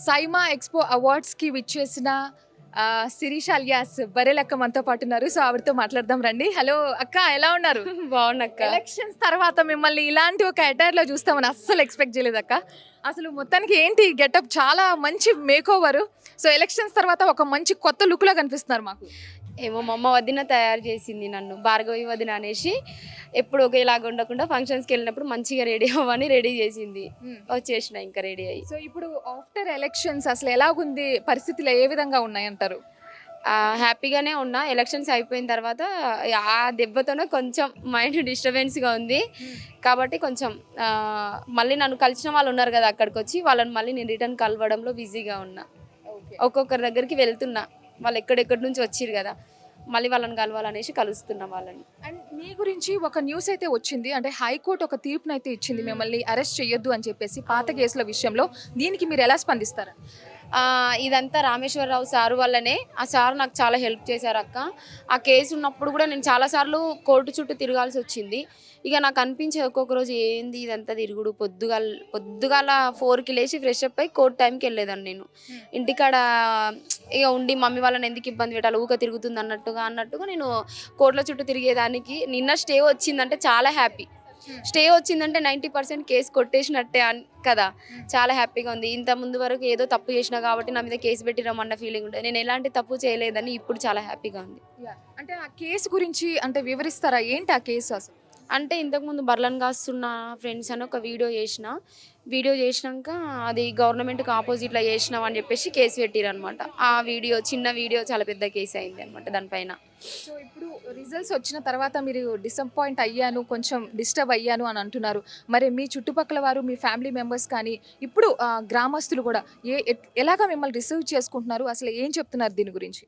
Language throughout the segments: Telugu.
సైమా ఎక్స్‌పో అవార్డ్స్‌కి విచ్చేసిన శిరీష అలియాస్ బర్రెలక్క మనతో పాటు ఉన్నారు. సో, ఆవిడతో మాట్లాడదాం రండి. హలో అక్క, ఎలా ఉన్నారు? బావున్నాక్క. ఎలక్షన్స్ తర్వాత మిమ్మల్ని ఇలాంటి ఒక అటైర్‌లో చూస్తామని అస్సలు ఎక్స్‌పెక్ట్ చేయలేదక్క. అసలు మొత్తానికి ఏంటి గెటప్, చాలా మంచి మేకోవర్. సో, ఎలక్షన్స్ తర్వాత ఒక మంచి కొత్త లుక్‌లో కనిపిస్తున్నారు మాకు. ఏమో మా అమ్మ వదిన తయారు చేసింది నన్ను. భార్గవి వదిన అనేసి ఎప్పుడు ఒకేలాగా ఉండకుండా ఫంక్షన్స్‌కెళ్ళినప్పుడు మంచిగా రెడీ అవ్వని రెడీ చేసింది. హ్మ్. వచ్చేసిన ఇంకా రెడీ అయ్యి. సో, ఇప్పుడు ఆఫ్టర్ ఎలక్షన్స్ అసలు ఎలాగుంది? పరిస్థితులు ఏ విధంగా ఉన్నాయంటారు? హ్యాపీగానే ఉన్నా. ఎలక్షన్స్ అయిపోయిన తర్వాత ఆ దెబ్బతోనే కొంచెం మైండ్ డిస్టర్బెన్స్‌గా ఉంది. హ్మ్. కాబట్టి కొంచెం మళ్ళీ నన్ను కలిసిన వాళ్ళు ఉన్నారు కదా! అక్కడికొచ్చి వాళ్ళని మళ్ళీ నేను రిటర్న్ కలవడంలో బిజీగా ఉన్నా. ఓకే. ఒక్కొక్కరి దగ్గరికి వెళ్తున్నా. వాళ్ళు ఎక్కడెక్కడి నుంచి వచ్చిర్రు కదా! మళ్ళీ వాళ్ళని కలవాలనేసి కలుస్తున్నా వాళ్ళని. అండ్ మీ గురించి ఒక న్యూస్ అయితే వచ్చింది. అంటే హైకోర్ట్ ఒక తీర్పునైతే ఇచ్చింది. మిమ్మల్ని అరెస్ట్ చేయొద్దు అని చెప్పేసి పాత కేసుల విషయంలో. దీనికి మీరు ఎలా స్పందిస్తారు? ఇదంతా రామేశ్వరరావు సారు వల్లనే. ఆ సారు నాకు చాలా హెల్ప్ చేశారక్క. ఆ కేసు ఉన్నప్పుడు కూడా నేను చాలా సార్లు కోర్టు చుట్టూ తిరగాల్సొచ్చింది. ఇక నాకు అనిపించేది ఒక్కొక్క రోజు ఏంది ఇదంతా తిరుగుడు, పొద్దుగాల 4కి లేచి ఫ్రెష్ అప్ అయ్యి కోర్ట్ టైంకి వెళ్ళేదాన్ని నేను. ఇంటికాడ ఇక ఉండి మమ్మీ వాళ్ళని ఎందుకు ఇబ్బంది పెట్టాలి, ఊకే తిరుగుతుంది అన్నట్టుగా నేను కోర్టుల చుట్టూ తిరిగేదానికి. నిన్న స్టే వచ్చిందంటే చాలా హ్యాపీ. స్టే వచ్చిందంటే 90% కేసు కొట్టేసినట్టే కదా! చాలా హ్యాపీగా ఉంది. ఇంత ముందు వరకు ఏదో తప్పు చేసినా కాబట్టి నా మీద కేసు పెట్టిర్రమన్న ఫీలింగ్ ఉంటది. నేను ఎలాంటి తప్పు చేయలేదని ఇప్పుడు చాలా హ్యాపీగా ఉంది. యాహ్! అంటే ఆ కేస్ గురించి అంటే వివరిస్తారా? ఏంటి ఆ కేసు అసలు? అంటే ఇంతకుముందు బర్లను కాస్తున్న ఫ్రెండ్స్ అని ఒక వీడియో చేసిన. వీడియో చేసినంక అది గవర్నమెంట్‌కి అపోజిట్‌లో చేసినావు అని చెప్పేసి కేసు పెట్టిర్రనమాట. ఆ వీడియో చిన్న వీడియో చాలా పెద్ద కేస్ అయిందనమాట దానిపైన. సో, ఇప్పుడు రిజల్ట్స్ వచ్చిన తర్వాత మీరు డిసప్పాయింట్ అయ్యాను, కొంచెం డిస్టర్బ్ అయ్యాను అని అంటున్నారు. మరి మీ చుట్టుపక్కల వారు, మీ ఫ్యామిలీ మెంబర్స్ కానీ, ఇప్పుడు గ్రామస్తులు కూడా ఎలాగా మిమ్మల్ని రిసీవ్ చేసుకుంటున్నారు? అసలు ఏం చెప్తున్నారు దీని గురించి?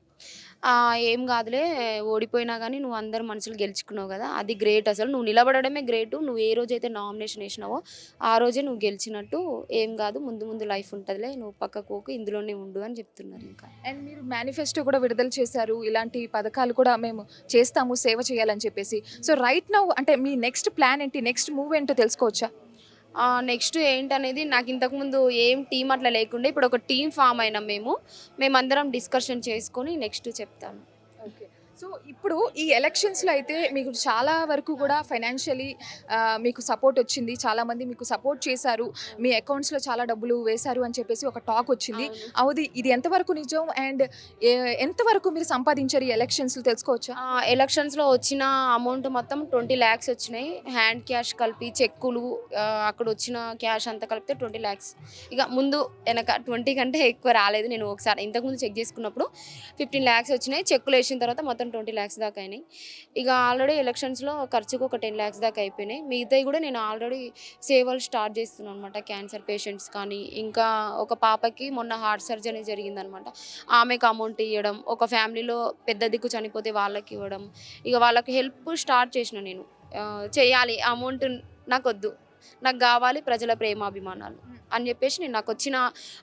ఏం కాదులే ఓడిపోయినా గానీ నువ్వు అందరి మనసులు గెలుచుకున్నావు కదా! అది గ్రేట్ అసలు. నువ్వు నిలబడడమే గ్రేటు. నువ్వు ఏ రోజైతే నామినేషన్ ఏసినావో ఆ రోజే నువ్వు గెలిచినట్టు. ఏం కాదు, ముందు ముందు లైఫ్ ఉంటదిలే. నువ్వు పక్కకు పోకు, ఇందులోనే ఉండు అని చెప్తున్నారింకా. అండ్ మీరు మేనిఫెస్టో కూడా విడుదల చేశారు. ఇలాంటి పథకాలు కూడా మేము చేస్తాము, సేవ చేయాలని చెప్పేసి. సో, రైట్ నౌ అంటే మీ నెక్స్ట్ ప్లాన్ ఏంటి? నెక్స్ట్ మూవ్ ఏంటో తెలుసుకోవచ్చా? నెక్స్ట్ ఏంటనేది నాకు ఇంతకుముందు ఏం టీమ్ అట్లా లేకుండే. ఇప్పుడు ఒక టీమ్ ఫార్మ్ అయినాం మేము. మేమందరం డిస్కషన్ చేసుకొని నెక్స్ట్ చెప్తాను. ఓకే. సో, ఇప్పుడు ఈ ఎలక్షన్స్‌లో అయితే మీకు చాలా వరకు కూడా ఫైనాన్షియలీ మీకు సపోర్ట్ వచ్చింది. చాలామంది మీకు సపోర్ట్ చేశారు. మీ అకౌంట్స్‌లో చాలా డబ్బులు వేశారు అని చెప్పేసి ఒక టాక్ వచ్చింది. అవును. ఇది ఎంతవరకు నిజం? అండ్ ఎంతవరకు మీరు సంపాదించారు ఈ ఎలక్షన్స్‌లో తెలుసుకోవచ్చా? ఎలక్షన్స్‌లో వచ్చిన అమౌంట్ మొత్తం 20,00,000 వచ్చినాయి. హ్యాండ్ క్యాష్ కలిపి చెక్కులు, అక్కడొచ్చిన క్యాష్ అంతా కలిపితే 20,00,000. ఇక ముందు వెనక 20 కంటే ఎక్కువ రాలేదు. నేను ఒకసారి ఇంతకుముందు చెక్ చేసుకున్నప్పుడు 15,00,000 వచ్చినాయి. చెక్కులేసిన తర్వాత మొత్తం 20,00,000 దాకా అయినాయి. ఇక ఆల్రెడీ ఎలక్షన్స్‌లో ఖర్చుకు ఒక 10,00,000 దాకా అయిపోయినాయి. మిగతాయి కూడా నేను ఆల్రెడీ సేవలు స్టార్ట్ చేస్తున్నాను అనమాట. క్యాన్సర్ పేషెంట్స్ కానీ, ఇంకా ఒక పాపకి మొన్న హార్ట్ సర్జరీ జరిగిందనమాట. ఆమెకు అమౌంట్ ఇయ్యడం, ఒక ఫ్యామిలీలో పెద్ద దిక్కు చనిపోతే వాళ్ళకివ్వడం, ఇక వాళ్ళకి హెల్ప్ స్టార్ట్ చేసిన నేను. చేయాలి, అమౌంట్ నాకొద్దు. నాకు గావాలి ప్రజల ప్రేమాభిమానాలు అని జెప్పేసి నాకొచ్చిన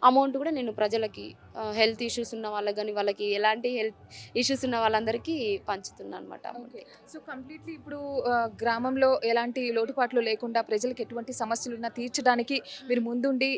అమౌంట్ గూడా నేను ప్రజలకి, హెల్త్ ఇష్యూస్ ఉన్న వాళ్ళకి గాని, వాళ్ళకి ఎలాంటి హెల్త్ ఇష్యూస్ ఉన్న వాళ్ళందరికీ పంచుతున్నా అనమాట అమౌంట్. ఓకే. సో, కంప్లీట్‌లీ ఇప్పుడు గ్రామంలో ఎలాంటి లోటుపాట్లు లేకుండా ప్రజలకు ఎటువంటి సమస్యలున్నా తీర్చడానికి మీరు ముందుండి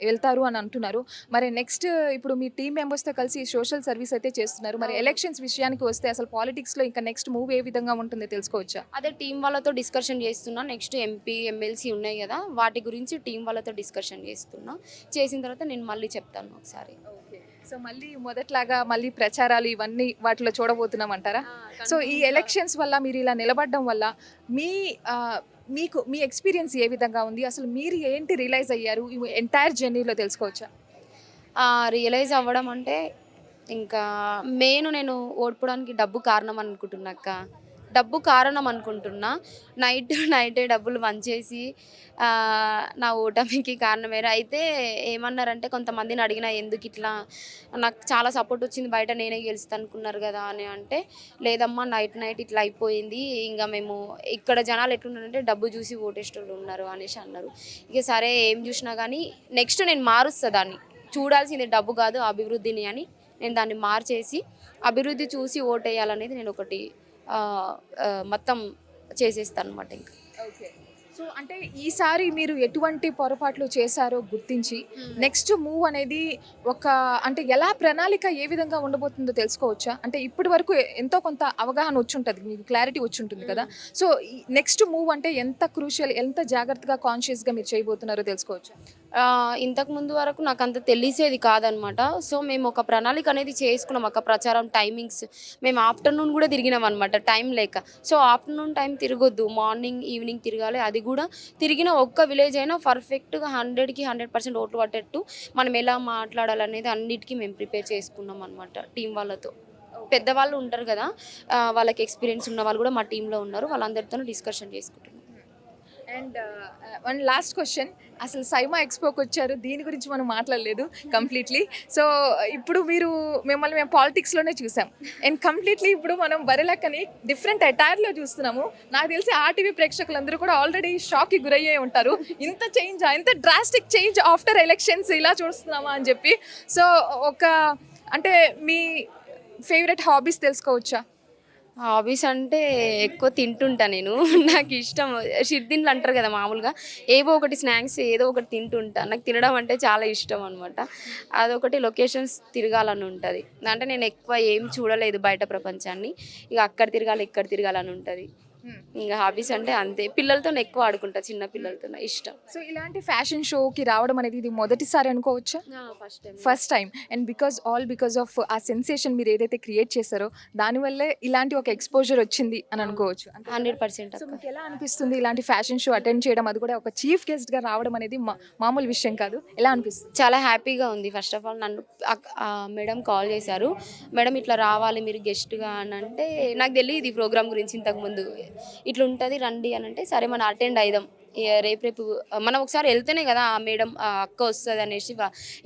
వెళ్తారు అని అంటున్నారు. మరి నెక్స్ట్ ఇప్పుడు మీ టీమ్ మెంబర్స్‌తో కలిసి సోషల్ సర్వీస్ అయితే చేస్తున్నారు. మరి అవును. ఎలక్షన్స్ విషయానికి వస్తే అసలు పాలిటిక్స్‌లో ఇంకా నెక్స్ట్ మూవ్ ఏ విధంగా ఉంటుందో తెలుసుకోవచ్చా? అదే టీమ్ వాళ్ళతో డిస్కషన్ చేస్తున్నా. నెక్స్ట్ ఎంపీ, ఎమ్మెల్సీ ఉన్నాయి గదా! వాటి గురించి టీమ్ వాళ్ళతో డిస్కషన్ చేస్తున్నా. చేసిన తర్వాత నేను మళ్ళీ చెప్తాను ఒకసారి. ఓకే. సో, మళ్ళీ మొదట్లాగా మళ్ళీ ప్రచారాలు ఇవన్నీ వాటిలో చూడబోతున్నామంటారా? సో, ఈ ఎలక్షన్స్ వల్ల మీరు ఇలా నిలబడడం వల్ల మీ మీకు మీ ఎక్స్‌పీరియన్స్ ఏ విధంగా ఉంది? అసలు మీరు ఏంటి రియలైజ్ అయ్యారు? ఈ ఎంటైర్ జర్నీలో తెలుసుకోవచ్చా? రియలైజ్ అవ్వడం అంటే ఇంకా నేను ఓడిపోవడానికి డబ్బు కారణం అనుకుంటున్నా అక్క. డబ్బు కారణం అనుకుంటున్నా. నైటే డబ్బులు వంచేసి నా ఓటమికి కారణమయ్యారు. అయితే ఏమన్నారంటే కొంతమందిని అడిగినా ఎందుకిట్లా, నాకు చాలా సపోర్ట్ వచ్చింది బయట నేనే గెలుస్తా అనుకున్నారు గదా! అని అంటే, లేదమ్మా నైట్ ఇట్లా అయిపోయింది. ఇంగ మేము ఇక్కడ జనాలు ఎట్లున్నారంటే డబ్బు చూసి ఓటేసేటోళ్ళు ఉన్నారు అనేసి అన్నారు. ఇక సరే ఏం చూసినా గానీ నెక్స్ట్ నేను మారుస్తా దాన్ని. చూడాల్సింది డబ్బు కాదు అభివృద్ధిని అని నేను దాన్ని మార్చేసి అభివృద్ధి చూసి ఓటేయాలనేది నేను ఒకటి మొత్తం చేసేస్తానన్నమాట ఇంకా. ఓకే. సో అంటే ఈసారి మీరు ఎటువంటి పొరపాట్లు చేశారో గుర్తించి నెక్స్ట్ మూవ్ అనేది ఒక అంటే ఎలా ప్రణాళిక ఏ విధంగా ఉండబోతుందో తెలుసుకోవచ్చా? అంటే ఇప్పటి వరకు ఎంతో కొంత అవగాహన వచ్చుంటుంది, మీకు క్లారిటీ వచ్చుంటుంది కదా. సో నెక్స్ట్ మూవ్ అంటే ఎంత క్రూషియల్, ఎంత జాగ్రత్తగా కాన్షియస్గా మీరు చేయబోతున్నారో తెలుసుకోవచ్చా? ఇంతకు ముందు వరకు నాకు అంత తెలిసేది కాదనమాట. సో మేము ఒక ప్రణాళిక అనేది చేసుకున్నాం. ఒక ప్రచారం టైమింగ్స్ మేము ఆఫ్టర్నూన్ కూడా తిరిగినాం అనమాట, టైం లేక. సో ఆఫ్టర్నూన్ టైం తిరగొద్దు, మార్నింగ్ ఈవినింగ్ తిరగాలి. అది కూడా తిరిగిన ఒక్క విలేజ్ అయినా పర్ఫెక్ట్గా 100కి 100% ఓట్లు పట్టేట్టు మనం ఎలా మాట్లాడాలనేది అన్నిటికీ మేము ప్రిపేర్ చేసుకున్నాం అనమాట టీం వాళ్ళతో. పెద్దవాళ్ళు ఉంటారు కదా, వాళ్ళకి ఎక్స్పీరియన్స్ ఉన్న వాళ్ళు కూడా మా టీంలో ఉన్నారు, వాళ్ళందరితో డిస్కషన్ చేసుకుంటున్నాం. అండ్ వన్ లాస్ట్ క్వశ్చన్, అసలు సైమా ఎక్స్పోకి వచ్చారు, దీని గురించి మనం మాట్లాడలేదు కంప్లీట్లీ. సో ఇప్పుడు మిమ్మల్ని మేము పాలిటిక్స్లోనే చూసాం, అండ్ కంప్లీట్లీ ఇప్పుడు మనం బరిలక్కని డిఫరెంట్ అటైర్లో చూస్తున్నాము. నాకు తెలిసి ఆర్టీవీ ప్రేక్షకులందరూ కూడా ఆల్రెడీ షాక్కి గురయ్యే ఉంటారు, ఇంత డ్రాస్టిక్ చేంజ్ ఆఫ్టర్ ఎలక్షన్స్ ఇలా చూస్తున్నామా అని చెప్పి. సో అంటే మీ ఫేవరెట్ హాబీస్ తెలుసుకోవచ్చా? హాబీస్ అంటే ఎక్కువ తింటుంటా నేను. నాకు ఇష్టం షిర్దిన్లు అంటారు కదా, మామూలుగా ఏవో ఒకటి స్నాక్స్ ఏదో ఒకటి తింటుంటా. నాకు తినడం అంటే చాలా ఇష్టం అనమాట. అదొకటి, లొకేషన్స్ తిరగాలని ఉంటుంది. అంటే నేను ఎక్కువ ఏం చూడలేదు బయట ప్రపంచాన్ని, ఇక అక్కడ తిరగాలి ఇక్కడ తిరగాలని ఉంటుంది. ఇంకా హాబీస్ అంటే అంతే, పిల్లలతో ఎక్కువ ఆడుకుంటా, చిన్న పిల్లలతో ఇష్టం. సో ఇలాంటి ఫ్యాషన్ షోకి రావడం అనేది ఇది మొదటిసారి అనుకోవచ్చా? First time. And because of ఆ సెన్సేషన్ మీరు ఏదైతే క్రియేట్ చేశారో దానివల్లే ఇలాంటి ఒక ఎక్స్పోజర్ వచ్చింది అని అనుకోవచ్చు. 100%. సో మీకు ఎలా అనిపిస్తుంది ఇలాంటి ఫ్యాషన్ షో అటెండ్ చేయడం, అది కూడా ఒక చీఫ్ గెస్ట్గా రావడం అనేది మామూలు విషయం కాదు, ఎలా అనిపిస్తుంది? చాలా హ్యాపీగా ఉంది. ఫస్ట్ ఆఫ్ ఆల్ నన్ను మేడం కాల్ చేశారు, మేడం ఇట్లా రావాలి మీరు గెస్ట్గా అని అంటే, నాకు తెలియదు ఈ ప్రోగ్రామ్ గురించి ఇంతకుముందు. ఇట్లా ఉంటుంది రండి అని అంటే, సరే మనం అటెండ్ అయిదాం, రేపు మనం ఒకసారి వెళ్తేనే కదా ఆ మేడం అక్క వస్తుంది అనేసి,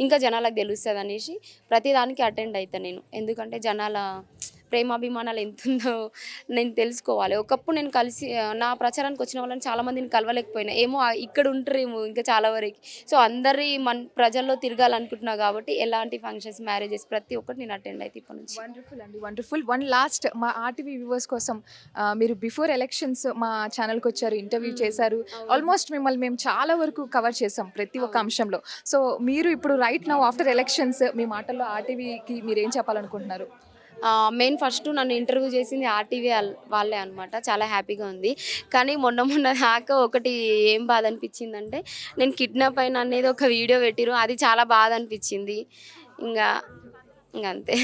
ఇంకా జనాలకు తెలుస్తుంది అనేసి ప్రతిదానికి అటెండ్ అవుతాను నేను. ఎందుకంటే జనాల ప్రేమాభిమానాలు ఎంత ఉందో నేను తెలుసుకోవాలి. ఒకప్పుడు నేను నా ప్రచారానికి వచ్చిన వాళ్ళని చాలామందిని కలవలేకపోయినా, ఏమో ఇక్కడ ఉంటారేమో ఇంకా చాలా వరకు. సో అందరి ప్రజల్లో తిరగాలనుకుంటున్నా కాబట్టి ఎలాంటి ఫంక్షన్స్, మ్యారేజెస్ ప్రతి ఒక్కటి నేను అటెండ్ అయితే ఇప్పటి నుంచి. వండర్ఫుల్ అండి, వండర్ఫుల్. వన్ లాస్ట్, మా ఆర్టీవీ వ్యూవర్స్ కోసం, మీరు బిఫోర్ ఎలక్షన్స్ మా ఛానల్కి వచ్చారు, ఇంటర్వ్యూ చేశారు, ఆల్మోస్ట్ మిమ్మల్ని మేము చాలా వరకు కవర్ చేసాం ప్రతి ఒక్క అంశంలో. సో మీరు ఇప్పుడు రైట్ నౌ ఆఫ్టర్ ఎలక్షన్స్ మీ మాటల్లో ఆర్టీవీకి మీరు ఏం చెప్పాలనుకుంటున్నారు? మెయిన్ ఫస్ట్ నన్ను ఇంటర్వ్యూ చేసింది ఆర్టీవీ వాళ్ళే అనమాట. చాలా హ్యాపీగా ఉంది. కానీ మొన్న దాకా ఒకటి ఏం బాధ అనిపించిందంటే, నేను కిడ్నాప్ అయిన అనేది ఒక వీడియో పెట్టిరు, అది చాలా బాధ అనిపించింది. ఇంకా అంతే.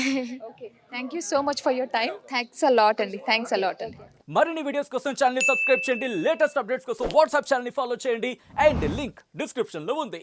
Okay, thank you so much for your time. Thanks a lot అండి, థ్యాంక్స్ అ లాట్ అండి. మరిన్ని వీడియోస్ కోసం ఛానల్ ని సబ్స్క్రైబ్ చేయండి, లేటెస్ట్ అప్డేట్స్ కోసం వాట్సాప్ ఛానల్ ని ఫాలో చేయండి, అండ్ లింక్ డిస్క్రిప్షన్ లో ఉంది.